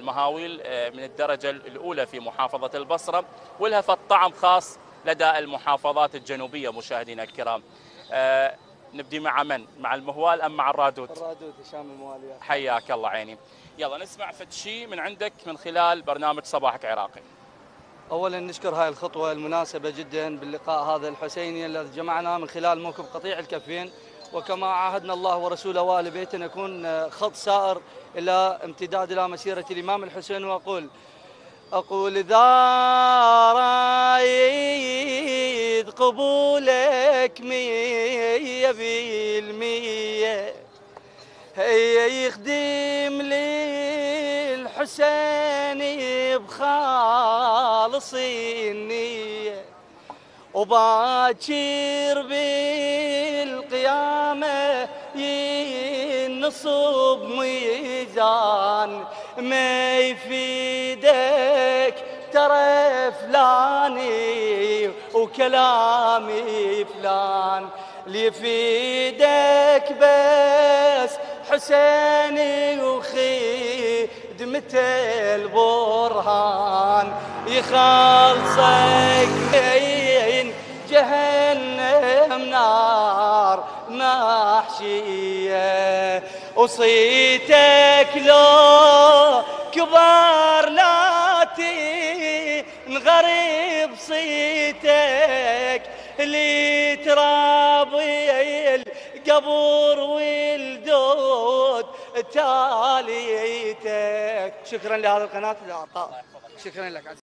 المهاويل من الدرجة الأولى في محافظة البصرة، ولها فد طعم خاص لدى المحافظات الجنوبية. مشاهدينا الكرام، نبدي مع من؟ مع المهوال أم مع الرادود؟ الرادود هشام الموالي. حياك الله عيني. يلا نسمع فد شيء من عندك من خلال برنامج صباحك عراقي. اولا نشكر هاي الخطوه المناسبه جدا باللقاء هذا الحسيني الذي جمعنا من خلال موكب قطيع الكفين، وكما عاهدنا الله ورسوله وآل بيته نكون خط سائر الى امتداد الى مسيره الامام الحسين. اقول اذا رايد قبولك 100% هي يخدم لي الحسين بخالص النية، وباكر بالقيامة ينصب ميزان ما يفيدك ترى فلاني وكلامي فلان، اللي يفيدك بس حسيني وخدمته البرهان، يخلصك من جهنم نار محشية، وصيتك لو كبار لا تنغرب صيتك اللي ترابي القبر والدود تاليتك. شكرا لهذا القناة الإعطاء. شكرا لك.